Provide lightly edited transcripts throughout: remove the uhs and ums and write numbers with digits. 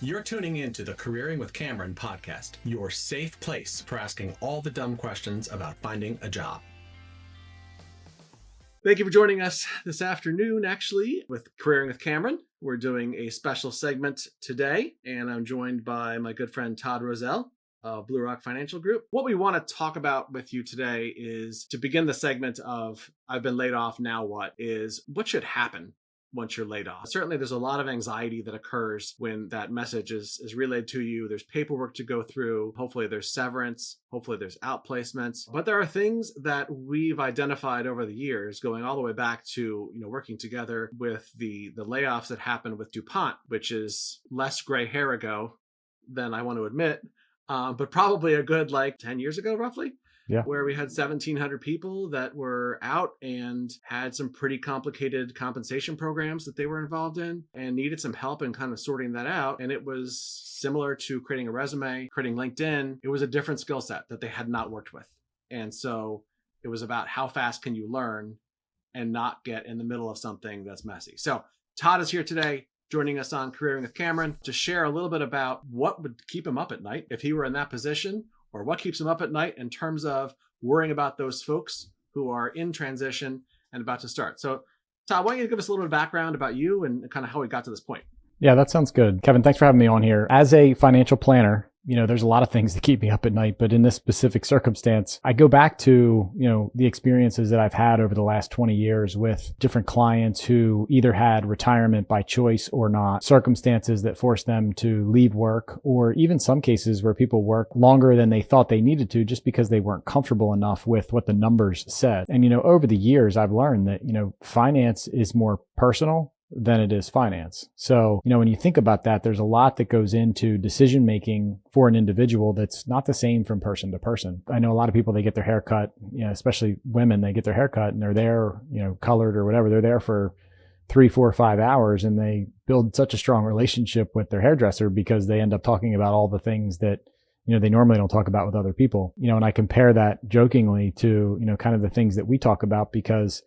You're tuning into the Careering with Cameron podcast, your safe place for asking all the dumb questions about finding a job. Thank you for joining us this afternoon, actually, with Careering with Cameron. We're doing a special segment today, and I'm joined by my good friend Todd Roselle of Blue Rock Financial Group. What we want to talk about with you today is, to begin the segment of I've been laid off, now what, is what should happen once you're laid off. Certainly there's a lot of anxiety that occurs when that message is relayed to you. There's paperwork to go through. Hopefully there's severance. Hopefully there's outplacements. But there are things that we've identified over the years, going all the way back to, working together with the layoffs that happened with DuPont, which is less gray hair ago than I want to admit, but probably a good 10 years ago, roughly. Yeah. Where we had 1,700 people that were out and had some pretty complicated compensation programs that they were involved in and needed some help in kind of sorting that out. And it was similar to creating a resume, creating LinkedIn. It was a different skill set that they had not worked with. And so it was about how fast can you learn and not get in the middle of something that's messy. So Todd is here today, joining us on Careering with Cameron to share a little bit about what would keep him up at night if he were in that position, or what keeps him up at night in terms of worrying about those folks who are in transition and about to start. So, Todd, why don't you give us a little bit of background about you and kind of how we got to this point? Yeah, that sounds good. Kevin, thanks for having me on here. As a financial planner, there's a lot of things that keep me up at night, but in this specific circumstance, I go back to, the experiences that I've had over the last 20 years with different clients who either had retirement by choice or not, circumstances that forced them to leave work, or even some cases where people work longer than they thought they needed to just because they weren't comfortable enough with what the numbers said. And, over the years, I've learned that, finance is more personal than it is finance. So, when you think about that, there's a lot that goes into decision making for an individual that's not the same from person to person. I know a lot of people, they get their hair cut, especially women, they get their hair cut and they're there, colored or whatever. They're there for 3, 4, 5 hours and they build such a strong relationship with their hairdresser because they end up talking about all the things that they normally don't talk about with other people. And I compare that jokingly to, kind of the things that we talk about because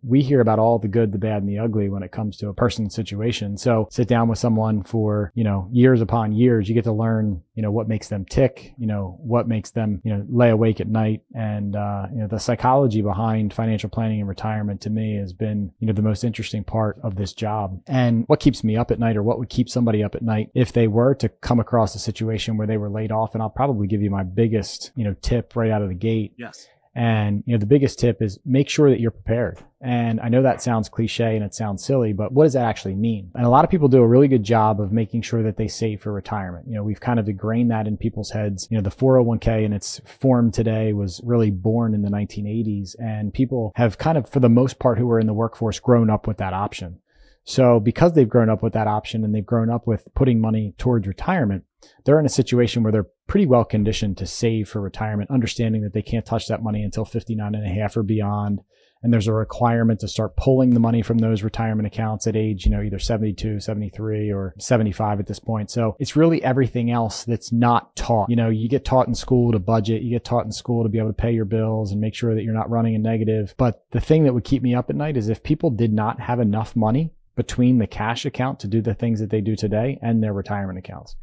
we hear about all the good, the bad, and the ugly when it comes to a person's situation. So sit down with someone for, years upon years, you get to learn, what makes them tick, what makes them, lay awake at night. And, the psychology behind financial planning and retirement to me has been, the most interesting part of this job. And what keeps me up at night, or what would keep somebody up at night if they were to come across a situation where they were laid off. And I'll probably give you my biggest, tip right out of the gate. Yes. And, the biggest tip is make sure that you're prepared. And I know that sounds cliche and it sounds silly, but what does that actually mean? And a lot of people do a really good job of making sure that they save for retirement. We've kind of ingrained that in people's heads. The 401k in its form today was really born in the 1980s, and people have kind of, for the most part, who are in the workforce, grown up with that option. So because they've grown up with that option and they've grown up with putting money towards retirement, they're in a situation where they're pretty well conditioned to save for retirement, understanding that they can't touch that money until 59 and a half or beyond. And there's a requirement to start pulling the money from those retirement accounts at age, either 72, 73 or 75 at this point. So it's really everything else that's not taught. You get taught in school to budget, you get taught in school to be able to pay your bills and make sure that you're not running a negative. But the thing that would keep me up at night is if people did not have enough money between the cash account to do the things that they do today and their retirement accounts.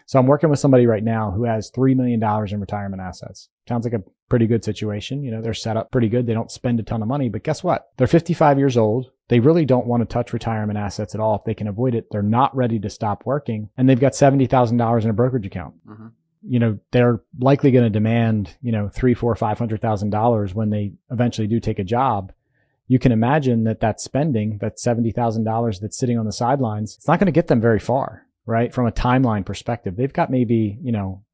So I'm working with somebody right now who has $3 million in retirement assets. Sounds like a pretty good situation. They're set up pretty good. They don't spend a ton of money, but guess what? They're 55 years old. They really don't want to touch retirement assets at all if they can avoid it. They're not ready to stop working, and they've got $70,000 in a brokerage account. Mm-hmm. They're likely going to demand, $300,000, $400,000, $500,000 when they eventually do take a job. You can imagine that spending, that $70,000 that's sitting on the sidelines, it's not going to get them very far. Right? From a timeline perspective, they've got maybe,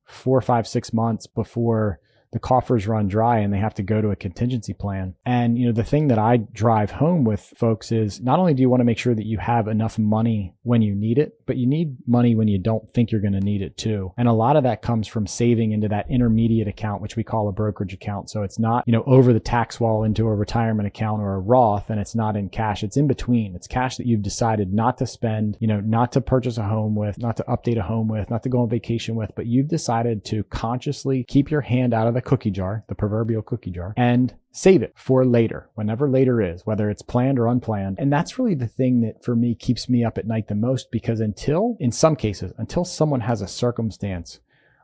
4, 5, 6 months before the coffers run dry and they have to go to a contingency plan. And, the thing that I drive home with folks is not only do you want to make sure that you have enough money when you need it, but you need money when you don't think you're going to need it too. And a lot of that comes from saving into that intermediate account, which we call a brokerage account. So it's not, over the tax wall into a retirement account or a Roth, and it's not in cash. It's in between. It's cash that you've decided not to spend, not to purchase a home with, not to update a home with, not to go on vacation with, but you've decided to consciously keep your hand out of the cookie jar, the proverbial cookie jar, and save it for later, whenever later is, whether it's planned or unplanned. And that's really the thing that for me keeps me up at night the most, because in some cases, until someone has a circumstance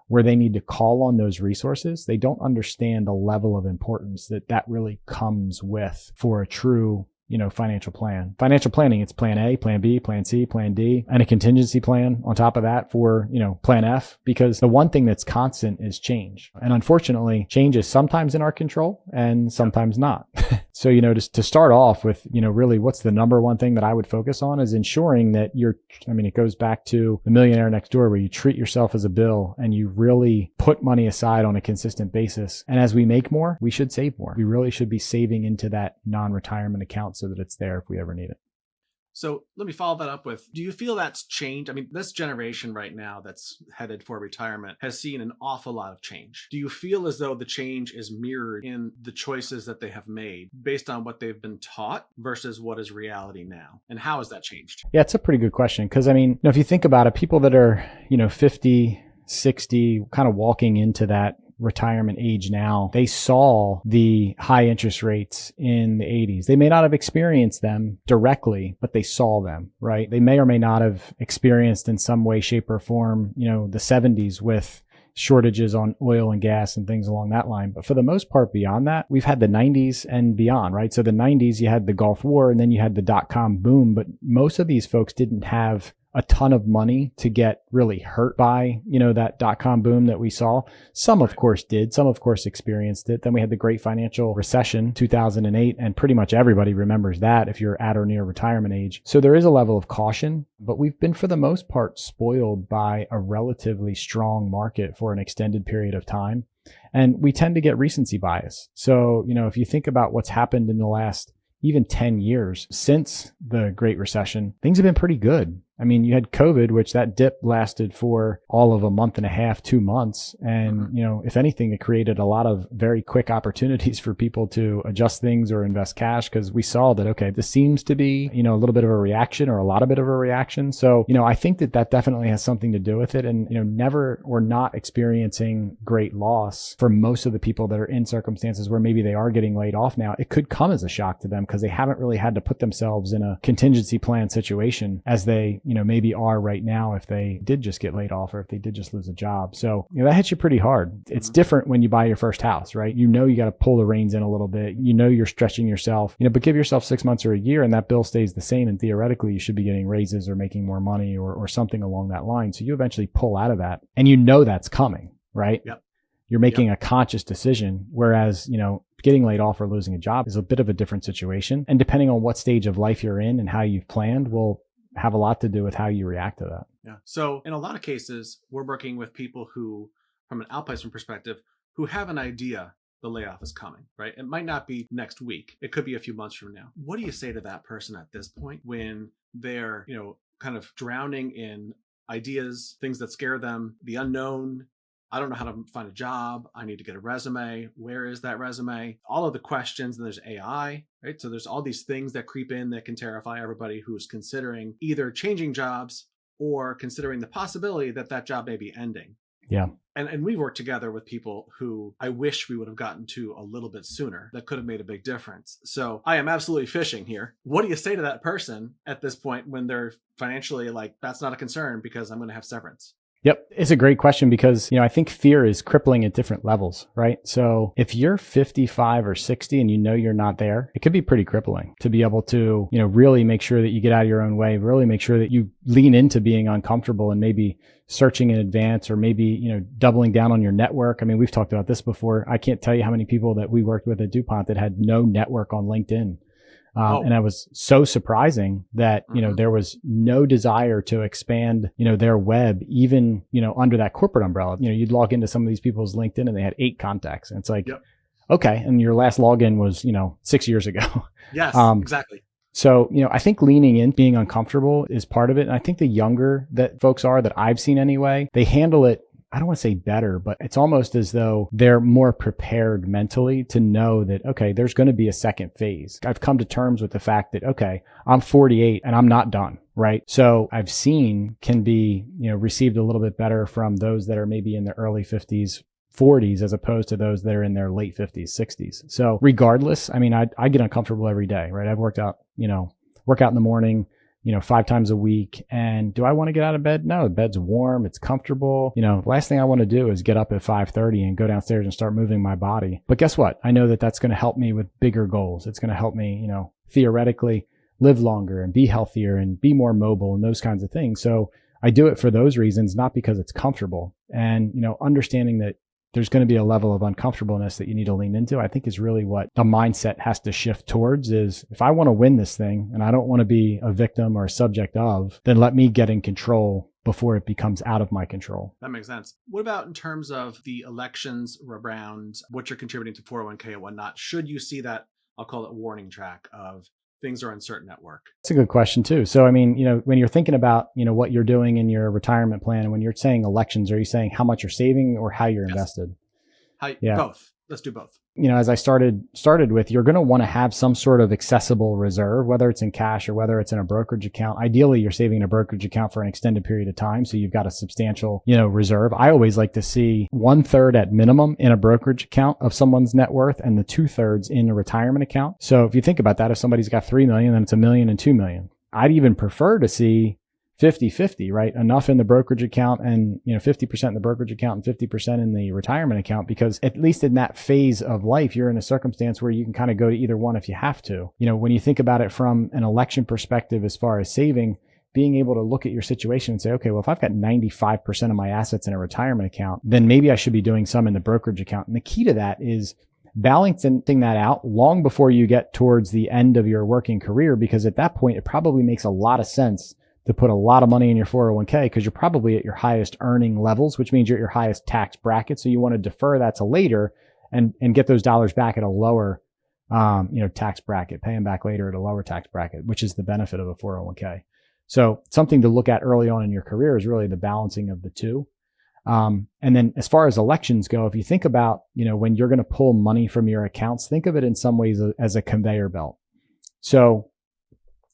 where they need to call on those resources, they don't understand the level of importance that really comes with for a true financial plan. Financial planning, it's plan A, plan B, plan C, plan D, and a contingency plan on top of that for, plan F, because the one thing that's constant is change. And unfortunately, change is sometimes in our control and sometimes not. So, just to start off with, really what's the number one thing that I would focus on is ensuring that it goes back to the Millionaire Next Door, where you treat yourself as a bill and you really put money aside on a consistent basis. And as we make more, we should save more. We really should be saving into that non-retirement account so that it's there if we ever need it. So let me follow that up with, do you feel that's changed? I mean, this generation right now that's headed for retirement has seen an awful lot of change. Do you feel as though the change is mirrored in the choices that they have made based on what they've been taught versus what is reality now? And how has that changed? Yeah, it's a pretty good question. Because if you think about it, people that are, 50, 60, kind of walking into that retirement age now, they saw the high interest rates in the 80s. They may not have experienced them directly, but they saw them, right? They may or may not have experienced in some way, shape, or form, the 70s with shortages on oil and gas and things along that line. But for the most part, beyond that, we've had the 90s and beyond, right? So the 90s, you had the Gulf War, and then you had the dot-com boom. But most of these folks didn't have a ton of money to get really hurt by, that dot-com boom that we saw. Some, of course, did. Some, of course, experienced it. Then we had the great financial recession, 2008, and pretty much everybody remembers that if you're at or near retirement age. So there is a level of caution, but we've been, for the most part, spoiled by a relatively strong market for an extended period of time. And we tend to get recency bias. So, if you think about what's happened in the last even 10 years since the Great Recession, things have been pretty good. You had COVID, which that dip lasted for all of a month and a half, 2 months. And, if anything, it created a lot of very quick opportunities for people to adjust things or invest cash, because we saw that, okay, this seems to be, a little bit of a reaction or a lot of bit of a reaction. So, I think that definitely has something to do with it. And, never or not experiencing great loss for most of the people that are in circumstances where maybe they are getting laid off now, it could come as a shock to them because they haven't really had to put themselves in a contingency plan situation as they, maybe are right now if they did just get laid off or if they did just lose a job. So, that hits you pretty hard. It's different when you buy your first house, right? You got to pull the reins in a little bit. You're stretching yourself, but give yourself 6 months or a year and that bill stays the same. And theoretically, you should be getting raises or making more money or something along that line. So you eventually pull out of that and that's coming, right? Yep. You're making a conscious decision. Whereas, getting laid off or losing a job is a bit of a different situation. And depending on what stage of life you're in and how you've planned will have a lot to do with how you react to that. Yeah. So in a lot of cases, we're working with people who, from an outplacement perspective, who have an idea the layoff is coming, right? It might not be next week. It could be a few months from now. What do you say to that person at this point when they're, kind of drowning in ideas, things that scare them, the unknown? I don't know how to find a job. I need to get a resume. Where is that resume? All of the questions, and there's AI, right? So there's all these things that creep in that can terrify everybody who's considering either changing jobs or considering the possibility that that job may be ending. Yeah. And we work together with people who I wish we would have gotten to a little bit sooner. That could have made a big difference. So I am absolutely fishing here. What do you say to that person at this point when they're financially like, that's not a concern because I'm going to have severance? Yep. It's a great question because, I think fear is crippling at different levels, right? So if you're 55 or 60 and you're not there, it could be pretty crippling to be able to, really make sure that you get out of your own way, really make sure that you lean into being uncomfortable and maybe searching in advance or maybe, doubling down on your network. We've talked about this before. I can't tell you how many people that we worked with at DuPont that had no network on LinkedIn. And it was so surprising that, there was no desire to expand, their web, even, under that corporate umbrella. You'd log into some of these people's LinkedIn and they had 8 contacts. And it's like, okay. And your last login was, 6 years ago. Yes, exactly. So, I think leaning in, being uncomfortable is part of it. And I think the younger that folks are that I've seen anyway, they handle it, I don't want to say better, but it's almost as though they're more prepared mentally to know that, okay, there's going to be a second phase. I've come to terms with the fact that, okay, I'm 48 and I'm not done, right? So I've seen can be, received a little bit better from those that are maybe in their early 50s 40s as opposed to those that are in their late 50s, 60s. So regardless, I mean, I get uncomfortable every day, right? I've work out in the morning, 5 times a week. And do I want to get out of bed? No, the bed's warm. It's comfortable. Last thing I want to do is get up at 5:30 and go downstairs and start moving my body. But guess what? I know that that's going to help me with bigger goals. It's going to help me, theoretically live longer and be healthier and be more mobile and those kinds of things. So I do it for those reasons, not because it's comfortable. And, understanding that there's going to be a level of uncomfortableness that you need to lean into, I think is really what the mindset has to shift towards is if I want to win this thing and I don't want to be a victim or a subject of, then let me get in control before it becomes out of my control. That makes sense. What about in terms of the elections around what you're contributing to 401k and whatnot? Should you see that, I'll call it warning track of things are uncertain at work? It's a good question too. So, I mean, when you're thinking about, what you're doing in your retirement plan, and when you're saying elections, are you saying how much you're saving or how you're invested? Both. Let's do both. As I started with, you're going to want to have some sort of accessible reserve, whether it's in cash or whether it's in a brokerage account. Ideally, you're saving in a brokerage account for an extended period of time. So you've got a substantial, reserve. I always like to see 1/3 at minimum in a brokerage account of someone's net worth and the 2/3 in a retirement account. So if you think about that, if somebody's got 3 million, then it's $1 million and 2 million. I'd even prefer to see 50-50, right? Enough in the brokerage account and, 50% in the brokerage account and 50% in the retirement account, because at least in that phase of life, you're in a circumstance where you can kind of go to either one if you have to. When you think about it from an election perspective, as far as saving, being able to look at your situation and say, okay, well, if I've got 95% of my assets in a retirement account, then maybe I should be doing some in the brokerage account. And the key to that is balancing that out long before you get towards the end of your working career, because at that point, it probably makes a lot of sense to put a lot of money in your 401k because you're probably at your highest earning levels, which means you're at your highest tax bracket. So you want to defer that to later and get those dollars back at a lower, tax bracket, pay them back later at a lower tax bracket, which is the benefit of a 401k. So something to look at early on in your career is really the balancing of the two. And then as far as elections go, if you think about, when you're going to pull money from your accounts, think of it in some ways as a conveyor belt. So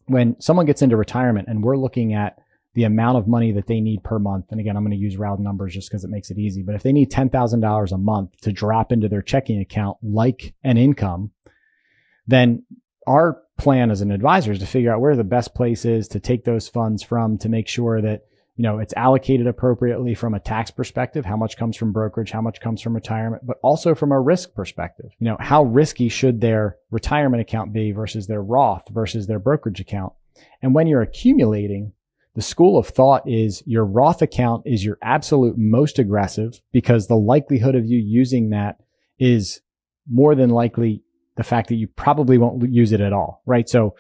when someone gets into retirement and we're looking at the amount of money that they need per month, and again, I'm going to use round numbers just because it makes it easy, but if they need $10,000 a month to drop into their checking account like an income, then our plan as an advisor is to figure out where the best place is to take those funds from to make sure that it's allocated appropriately from a tax perspective, how much comes from brokerage, how much comes from retirement, but also from a risk perspective. How risky should their retirement account be versus their Roth versus their brokerage account? And when you're accumulating, the school of thought is your Roth account is your absolute most aggressive because the likelihood of you using that is more than likely the fact that you probably won't use it at all, right? So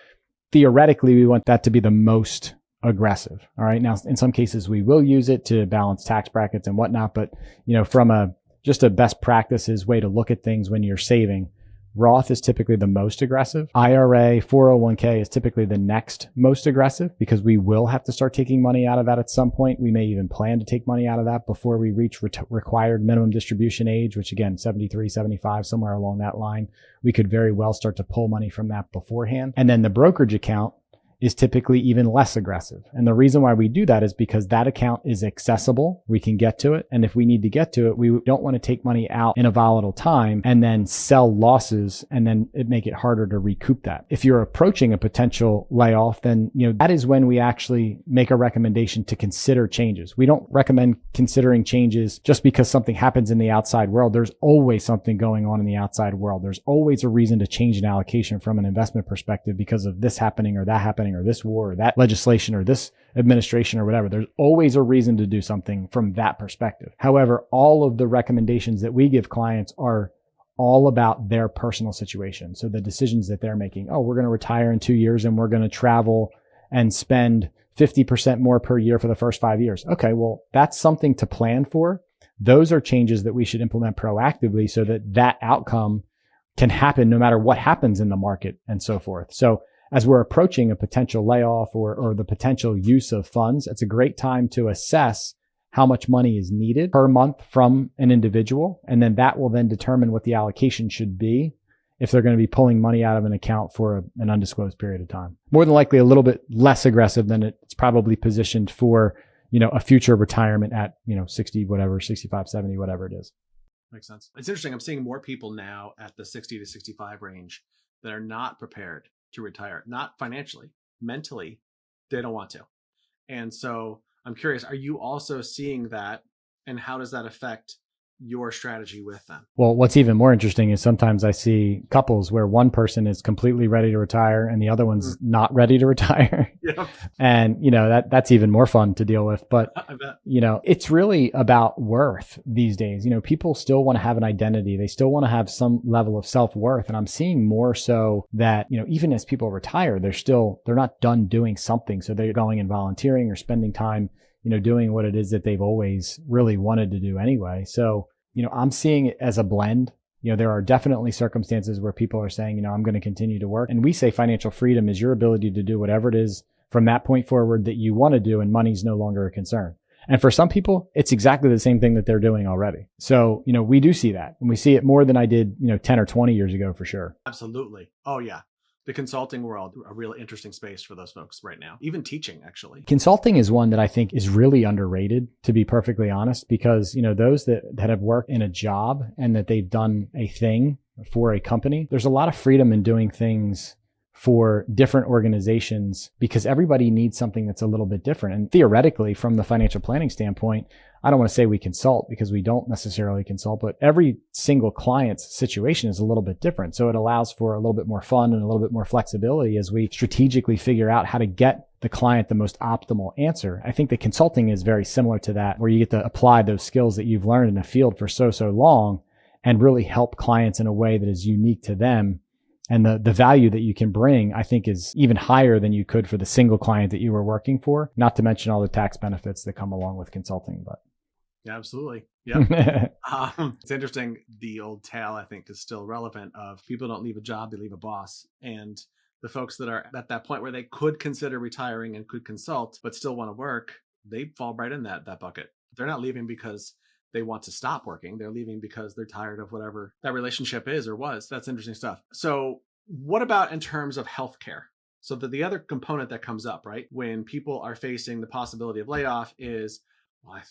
theoretically, we want that to be the most aggressive. All right. Now, in some cases, we will use it to balance tax brackets and whatnot. But, from just a best practices way to look at things when you're saving, Roth is typically the most aggressive. IRA, 401k is typically the next most aggressive because we will have to start taking money out of that at some point. We may even plan to take money out of that before we reach required minimum distribution age, which again, 73, 75, somewhere along that line. We could very well start to pull money from that beforehand. And then the brokerage account is typically even less aggressive. And the reason why we do that is because that account is accessible. We can get to it. And if we need to get to it, we don't want to take money out in a volatile time and then sell losses and then it make it harder to recoup that. If you're approaching a potential layoff, then, that is when we actually make a recommendation to consider changes. We don't recommend considering changes just because something happens in the outside world. There's always something going on in the outside world. There's always a reason to change an allocation from an investment perspective because of this happening or that happening, or this war or that legislation or this administration or whatever. There's always a reason to do something from that perspective. However, all of the recommendations that we give clients are all about their personal situation. So the decisions that they're making, we're going to retire in 2 years and we're going to travel and spend 50% more per year for the first 5 years. Okay, well, that's something to plan for. Those are changes that we should implement proactively so that that outcome can happen no matter what happens in the market and so forth. So as we're approaching a potential layoff or the potential use of funds, it's a great time to assess how much money is needed per month from an individual. And then that will then determine what the allocation should be if they're going to be pulling money out of an account for an undisclosed period of time. More than likely a little bit less aggressive than it's probably positioned for, a future retirement at, 60, whatever, 65, 70, whatever it is. Makes sense. It's interesting. I'm seeing more people now at the 60 to 65 range that are not prepared to retire, not financially, mentally, they don't want to. And so I'm curious, are you also seeing that? And how does that affect your strategy with them? Well, what's even more interesting is sometimes I see couples where one person is completely ready to retire and the other one's not ready to retire. Yep. And, that's even more fun to deal with. But, I bet. It's really about worth these days. People still want to have an identity. They still want to have some level of self-worth. And I'm seeing more so that, even as people retire, they're not done doing something. So they're going and volunteering or spending time doing what it is that they've always really wanted to do anyway. So, I'm seeing it as a blend. There are definitely circumstances where people are saying, I'm going to continue to work. And we say financial freedom is your ability to do whatever it is from that point forward that you want to do, and money's no longer a concern. And for some people, it's exactly the same thing that they're doing already. So, we do see that, and we see it more than I did, 10 or 20 years ago for sure. Absolutely. Oh yeah. The consulting world, a real interesting space for those folks right now. Even teaching, actually. Consulting is one that I think is really underrated, to be perfectly honest, because, those that have worked in a job and that they've done a thing for a company, there's a lot of freedom in doing things for different organizations because everybody needs something that's a little bit different. And theoretically, from the financial planning standpoint, I don't want to say we consult because we don't necessarily consult, but every single client's situation is a little bit different. So it allows for a little bit more fun and a little bit more flexibility as we strategically figure out how to get the client the most optimal answer. I think the consulting is very similar to that, where you get to apply those skills that you've learned in a field for so long and really help clients in a way that is unique to them. And the value that you can bring, I think, is even higher than you could for the single client that you were working for, not to mention all the tax benefits that come along with consulting. But yeah, absolutely. Yeah. It's interesting. The old tale, I think, is still relevant of people don't leave a job, they leave a boss. And the folks that are at that point where they could consider retiring and could consult, but still want to work, they fall right in that bucket. They're not leaving because they want to stop working. They're leaving because they're tired of whatever that relationship is or was. That's interesting stuff. So what about in terms of healthcare? So the other component that comes up, right, when people are facing the possibility of layoff is, well,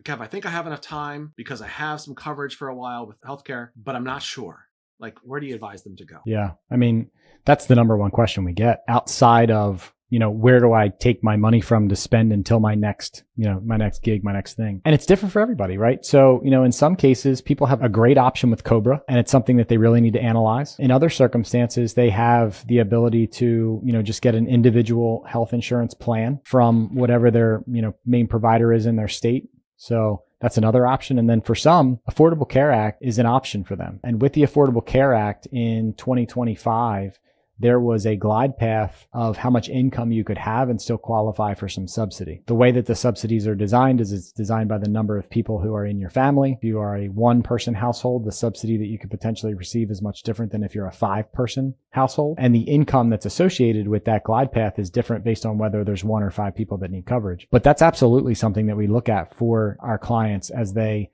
Kev, I think I have enough time because I have some coverage for a while with healthcare, but I'm not sure. Like, where do you advise them to go? Yeah. I mean, that's the number one question we get outside of, where do I take my money from to spend until my next gig, my next thing? And it's different for everybody, right? So, in some cases, people have a great option with Cobra and it's something that they really need to analyze. In other circumstances, they have the ability to, just get an individual health insurance plan from whatever their, main provider is in their state. So that's another option. And then for some, Affordable Care Act is an option for them. And with the Affordable Care Act in 2025, there was a glide path of how much income you could have and still qualify for some subsidy. The way that the subsidies are designed is it's designed by the number of people who are in your family. If you are a one-person household, the subsidy that you could potentially receive is much different than if you're a five-person household. And the income that's associated with that glide path is different based on whether there's one or five people that need coverage. But that's absolutely something that we look at for our clients as they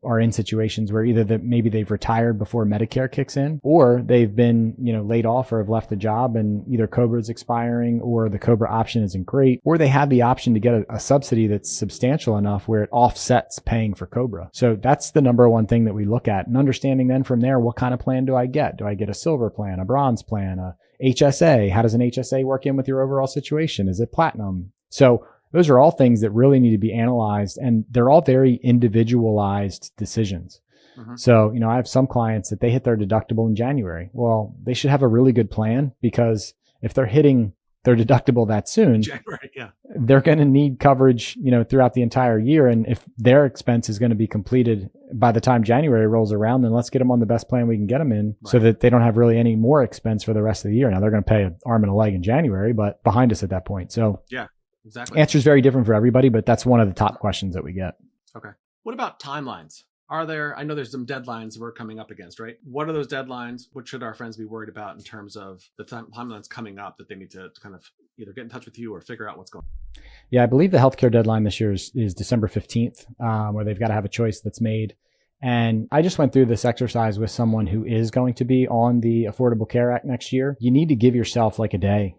are in situations where either maybe they've retired before Medicare kicks in, or they've been, laid off or have left the job and either Cobra is expiring or the Cobra option isn't great, or they have the option to get a subsidy that's substantial enough where it offsets paying for Cobra. So that's the number one thing that we look at, and understanding then from there, what kind of plan do I get? Do I get a silver plan, a bronze plan, a HSA? How does an HSA work in with your overall situation? Is it platinum? So those are all things that really need to be analyzed, and they're all very individualized decisions. Mm-hmm. So, I have some clients that they hit their deductible in January. Well, they should have a really good plan, because if they're hitting their deductible that soon, January, yeah, they're going to need coverage, throughout the entire year. And if their expense is going to be completed by the time January rolls around, then let's get them on the best plan we can get them in, right, so that they don't have really any more expense for the rest of the year. Now they're going to pay an arm and a leg in January, but behind us at that point. So yeah. Exactly. Answer is very different for everybody, but that's one of the top questions that we get. Okay. What about timelines? I know there's some deadlines we're coming up against, right? What are those deadlines? What should our friends be worried about in terms of the timelines coming up that they need to kind of either get in touch with you or figure out what's going on? Yeah, I believe the healthcare deadline this year is December 15th, where they've got to have a choice that's made. And I just went through this exercise with someone who is going to be on the Affordable Care Act next year. You need to give yourself like a day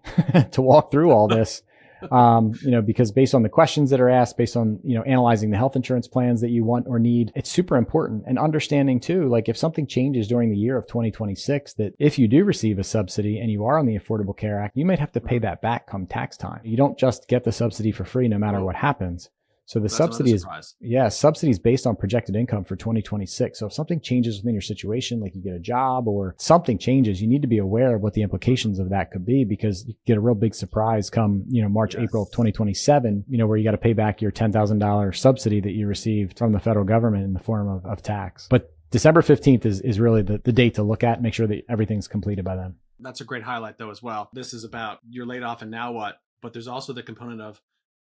to walk through all this. Because based on the questions that are asked, based on, analyzing the health insurance plans that you want or need, it's super important. And understanding too, like if something changes during the year of 2026, that if you do receive a subsidy and you are on the Affordable Care Act, you might have to pay that back come tax time. You don't just get the subsidy for free no matter what happens. So the subsidy is based on projected income for 2026. So if something changes within your situation, like you get a job or something changes, you need to be aware of what the implications of that could be, because you get a real big surprise come, March, April of 2027, where you got to pay back your $10,000 subsidy that you received from the federal government in the form of tax. But December 15th is really the date to look at, make sure that everything's completed by then. That's a great highlight though as well. This is about you're laid off and now what? But there's also the component of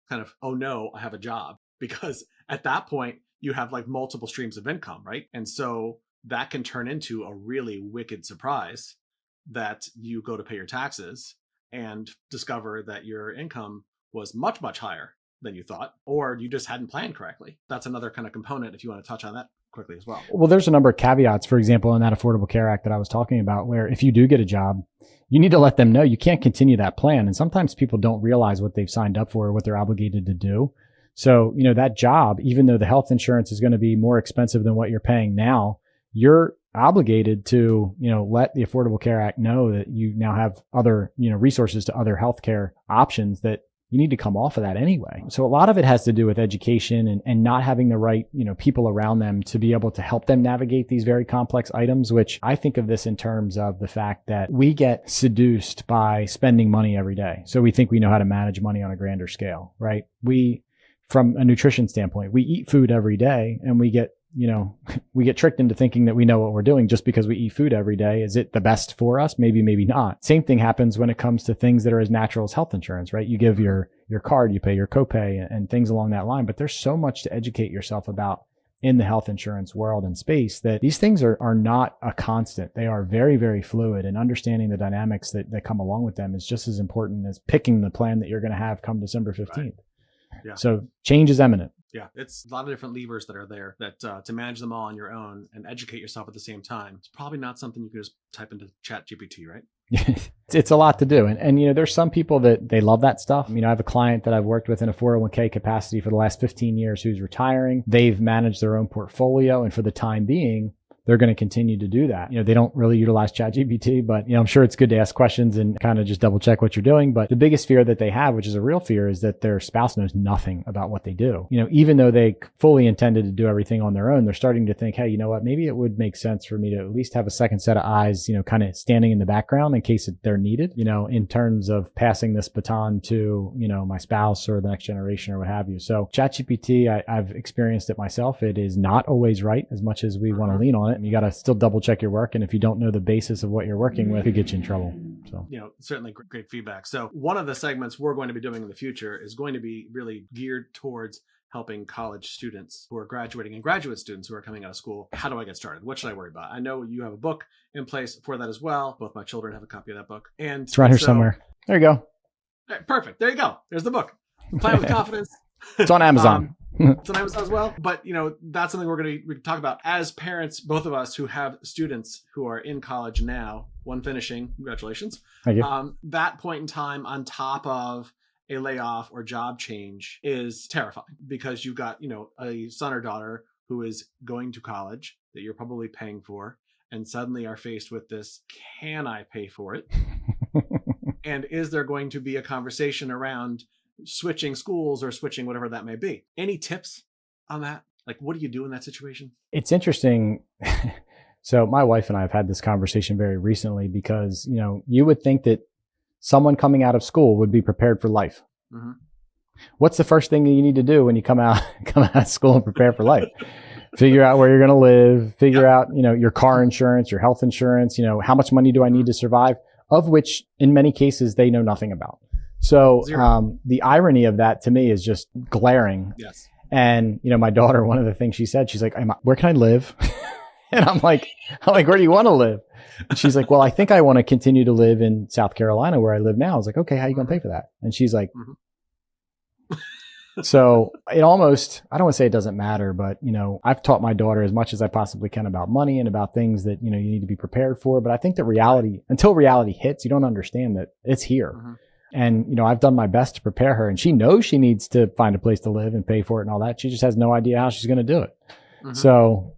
kind of, oh no, I have a job, because at that point you have like multiple streams of income, right? And so that can turn into a really wicked surprise that you go to pay your taxes and discover that your income was much, much higher than you thought, or you just hadn't planned correctly. That's another kind of component if you want to touch on that quickly as well. Well, there's a number of caveats, for example, in that Affordable Care Act that I was talking about, where if you do get a job, you need to let them know you can't continue that plan. And sometimes people don't realize what they've signed up for or what they're obligated to do. So, that job, even though the health insurance is going to be more expensive than what you're paying now, you're obligated to, let the Affordable Care Act know that you now have other, resources to other healthcare options that you need to come off of that anyway. So a lot of it has to do with education and not having the right, people around them to be able to help them navigate these very complex items, which I think of this in terms of the fact that we get seduced by spending money every day. So we think we know how to manage money on a grander scale, right? From a nutrition standpoint, we eat food every day and we get tricked into thinking that we know what we're doing just because we eat food every day. Is it the best for us? Maybe, maybe not. Same thing happens when it comes to things that are as natural as health insurance, right? You give your card, you pay your copay and things along that line. But there's so much to educate yourself about in the health insurance world and space that these things are not a constant. They are very, very fluid, and understanding the dynamics that come along with them is just as important as picking the plan that you're going to have come December 15th. Right. Yeah. So change is imminent. Yeah, it's a lot of different levers that are there that to manage them all on your own and educate yourself at the same time. It's probably not something you can just type into ChatGPT, right? It's a lot to do. And there's some people that they love that stuff. I have a client that I've worked with in a 401k capacity for the last 15 years who's retiring. They've managed their own portfolio, and for the time being, they're going to continue to do that. They don't really utilize ChatGPT, but I'm sure it's good to ask questions and kind of just double check what you're doing. But the biggest fear that they have, which is a real fear, is that their spouse knows nothing about what they do. Even though they fully intended to do everything on their own, they're starting to think, hey, you know what, maybe it would make sense for me to at least have a second set of eyes, kind of standing in the background in case they're needed, in terms of passing this baton to, my spouse or the next generation or what have you. So ChatGPT, I've experienced it myself. It is not always right as much as we want to lean on it. You got to still double check your work. And if you don't know the basis of what you're working with, it could get you in trouble. So, certainly great feedback. So one of the segments we're going to be doing in the future is going to be really geared towards helping college students who are graduating and graduate students who are coming out of school. How do I get started? What should I worry about? I know you have a book in place for that as well. Both my children have a copy of that book. And it's right here somewhere. There you go. Right, perfect. There you go. There's the book. Plan with Confidence. It's on Amazon. It's on Amazon as well. But, that's something we can talk about as parents, both of us who have students who are in college now, one finishing, congratulations. Thank you. That point in time on top of a layoff or job change is terrifying, because you've got, a son or daughter who is going to college that you're probably paying for, and suddenly are faced with this, can I pay for it? And is there going to be a conversation around switching schools or switching whatever that may be? Any tips on that? Like, what do you do in that situation? It's interesting. So my wife and I have had this conversation very recently, because, you would think that someone coming out of school would be prepared for life. Mm-hmm. What's the first thing that you need to do when you come out of school and prepare for life? Figure out where you're going to live, figure out, your car insurance, your health insurance, how much money do I need to survive, of which in many cases they know nothing about. So the irony of that to me is just glaring. Yes. And, my daughter, one of the things she said, she's like, where can I live? And I'm like, where do you want to live? And she's like, well, I think I want to continue to live in South Carolina where I live now. I was like, okay, how are you going to pay for that? And she's like, so it almost, I don't want to say it doesn't matter, but, I've taught my daughter as much as I possibly can about money and about things that, you need to be prepared for. But I think that until reality hits, you don't understand that it's here. Mm-hmm. And, I've done my best to prepare her, and she knows she needs to find a place to live and pay for it and all that. She just has no idea how she's going to do it. Mm-hmm. So,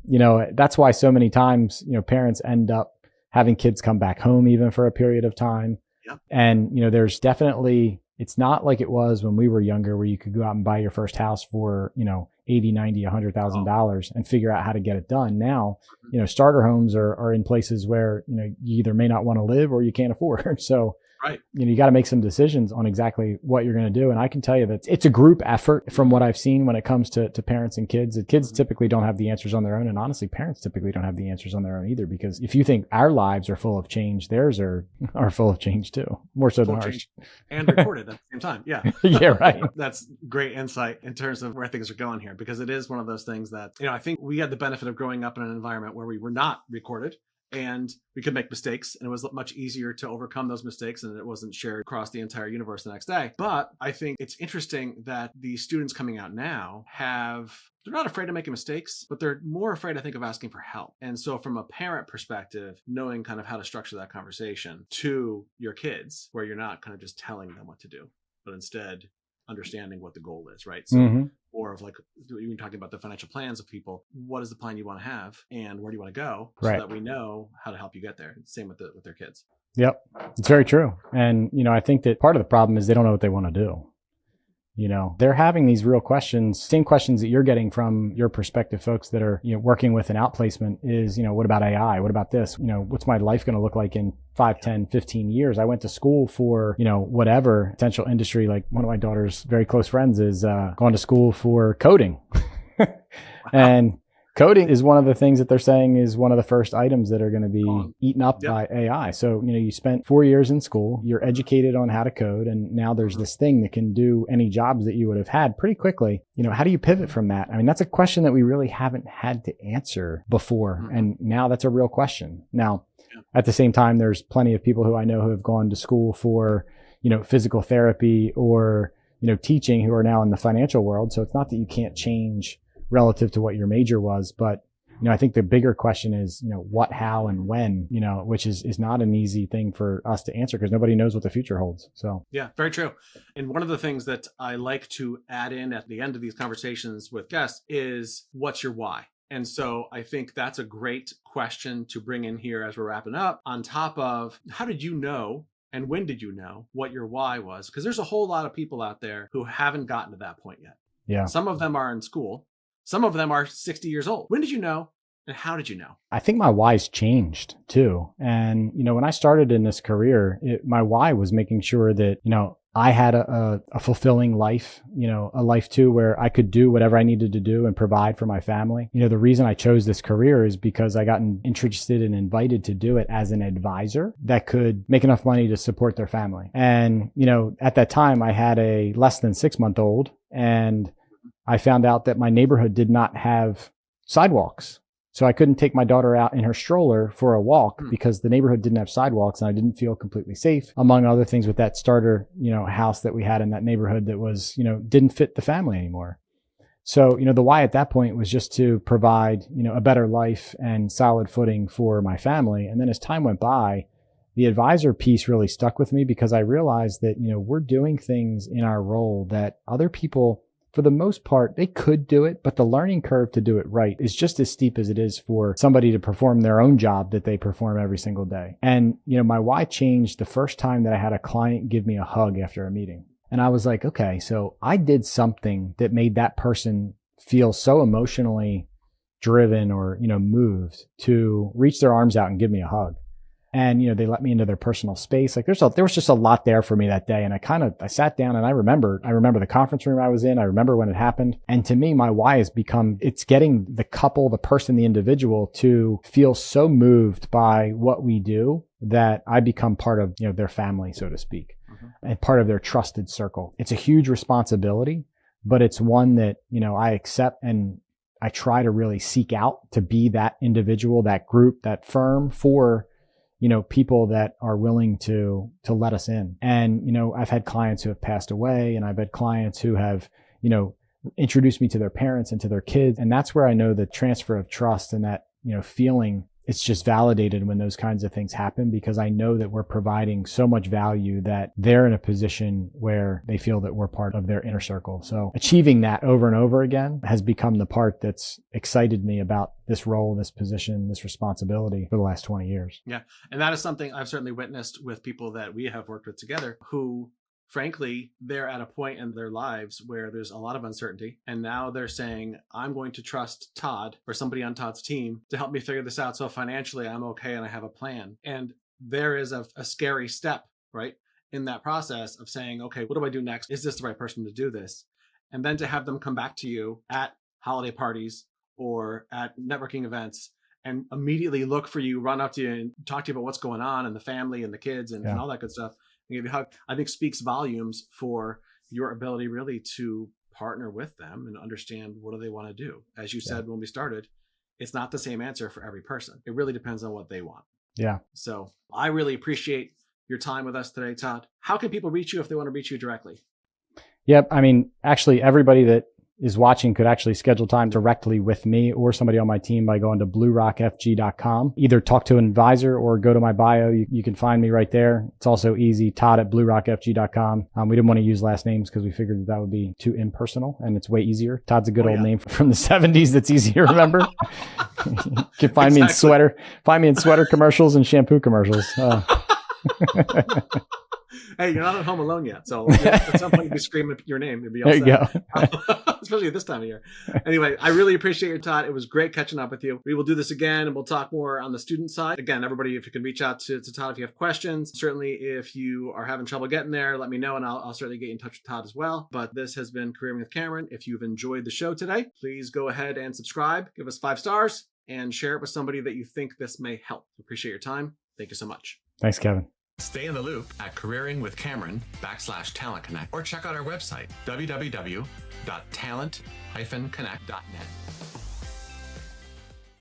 that's why so many times, parents end up having kids come back home even for a period of time. Yep. And, there's definitely, it's not like it was when we were younger where you could go out and buy your first house for, 80, 90, $100,000 and figure out how to get it done. Now, starter homes are in places where, you either may not want to live or you can't afford. So, right. You got to make some decisions on exactly what you're going to do. And I can tell you that it's a group effort from what I've seen when it comes to parents and kids. The kids typically don't have the answers on their own. And honestly, parents typically don't have the answers on their own either, because if you think our lives are full of change, theirs are full of change too, more so than ours. And recorded at the same time. Yeah. Yeah, right. That's great insight in terms of where things are going here, because it is one of those things that, I think we had the benefit of growing up in an environment where we were not recorded. And we could make mistakes, and it was much easier to overcome those mistakes, and it wasn't shared across the entire universe the next day. But I think it's interesting that the students coming out now they're not afraid of making mistakes, but they're more afraid, I think, of asking for help. And so from a parent perspective, knowing kind of how to structure that conversation to your kids, where you're not kind of just telling them what to do, but instead understanding what the goal is, right? So or of like, even talking about the financial plans of people, what is the plan you want to have and where do you want to go, so that we know how to help you get there. Same with their kids. Yep. It's very true. And, I think that part of the problem is they don't know what they want to do. They're having these real questions, same questions that you're getting from your prospective folks that are, working with an outplacement is, what about AI? What about this? What's my life going to look like in 5, 10, 15 years? I went to school for, whatever potential industry. Like one of my daughter's very close friends is going to school for coding. And coding is one of the things that they're saying is one of the first items that are going to be eaten up by AI. So, you spent 4 years in school, you're educated on how to code, and now there's this thing that can do any jobs that you would have had pretty quickly. How do you pivot from that? I mean, that's a question that we really haven't had to answer before. And now that's a real question. Now, at the same time, there's plenty of people who I know who have gone to school for, physical therapy or, teaching, who are now in the financial world. So it's not that you can't change relative to what your major was. But, I think the bigger question is, what, how, and when, which is not an easy thing for us to answer because nobody knows what the future holds. So, yeah, very true. And one of the things that I like to add in at the end of these conversations with guests is, what's your why? And so I think that's a great question to bring in here as we're wrapping up, on top of how did you know and when did you know what your why was? Because there's a whole lot of people out there who haven't gotten to that point yet. Yeah. Some of them are in school. Some of them are 60 years old. When did you know and how did you know? I think my why's changed too. And, when I started in this career, my why was making sure that, I had a fulfilling life, a life too, where I could do whatever I needed to do and provide for my family. The reason I chose this career is because I got interested and invited to do it as an advisor that could make enough money to support their family. And, at that time I had a less than 6-month-old, and I found out that my neighborhood did not have sidewalks. So I couldn't take my daughter out in her stroller for a walk because the neighborhood didn't have sidewalks, and I didn't feel completely safe, among other things, with that starter, house that we had in that neighborhood that was, didn't fit the family anymore. So, the why at that point was just to provide, a better life and solid footing for my family. And then as time went by, the advisor piece really stuck with me because I realized that, we're doing things in our role that other people, for the most part, they could do it, but the learning curve to do it right is just as steep as it is for somebody to perform their own job that they perform every single day. And, my why changed the first time that I had a client give me a hug after a meeting. And I was like, okay, so I did something that made that person feel so emotionally driven or, moved to reach their arms out and give me a hug. And, they let me into their personal space. Like there was just a lot there for me that day. And I sat down and I remember the conference room I was in. I remember when it happened. And to me, my why has become, it's getting the couple, the person, the individual to feel so moved by what we do that I become part of, their family, so to speak, and part of their trusted circle. It's a huge responsibility, but it's one that, I accept, and I try to really seek out to be that individual, that group, that firm for people that are willing to let us in. And, I've had clients who have passed away, and I've had clients who have, introduced me to their parents and to their kids. And that's where I know the transfer of trust and that, feeling it's just validated when those kinds of things happen, because I know that we're providing so much value that they're in a position where they feel that we're part of their inner circle. So achieving that over and over again has become the part that's excited me about this role, this position, this responsibility for the last 20 years. Yeah. And that is something I've certainly witnessed with people that we have worked with together who, frankly, they're at a point in their lives where there's a lot of uncertainty. And now they're saying, I'm going to trust Todd or somebody on Todd's team to help me figure this out. So financially, I'm okay and I have a plan. And there is a scary step, right, in that process of saying, okay, what do I do next? Is this the right person to do this? And then to have them come back to you at holiday parties or at networking events and immediately look for you, run up to you and talk to you about what's going on and the family and the kids and all that good stuff. And give you a hug, I think speaks volumes for your ability really to partner with them and understand what do they want to do. As you said when we started, it's not the same answer for every person. It really depends on what they want. Yeah. So I really appreciate your time with us today, Todd. How can people reach you if they want to reach you directly? Yep. I mean, actually, everybody that is watching could actually schedule time directly with me or somebody on my team by going to bluerockfg.com. Either talk to an advisor or go to my bio. You can find me right there. It's also easy, Todd@bluerockfg.com. We didn't want to use last names because we figured that would be too impersonal, and it's way easier. Todd's a good old name from the 70s that's easy to remember. You can find me in sweater commercials and shampoo commercials. Hey, you're not at home alone yet. So at some point you'll be screaming your name. You'll be all there you go. Especially at this time of year. Anyway, I really appreciate your time. It was great catching up with you. We will do this again and we'll talk more on the student side. Again, everybody, if you can reach out to Todd if you have questions. Certainly, if you are having trouble getting there, let me know and I'll certainly get in touch with Todd as well. But this has been Careering with Cameron. If you've enjoyed the show today, please go ahead and subscribe, give us 5 stars, and share it with somebody that you think this may help. Appreciate your time. Thank you so much. Thanks, Kevin. Stay in the loop at careeringwithcameron.com/talent connect or check out our website, www.talent-connect.net.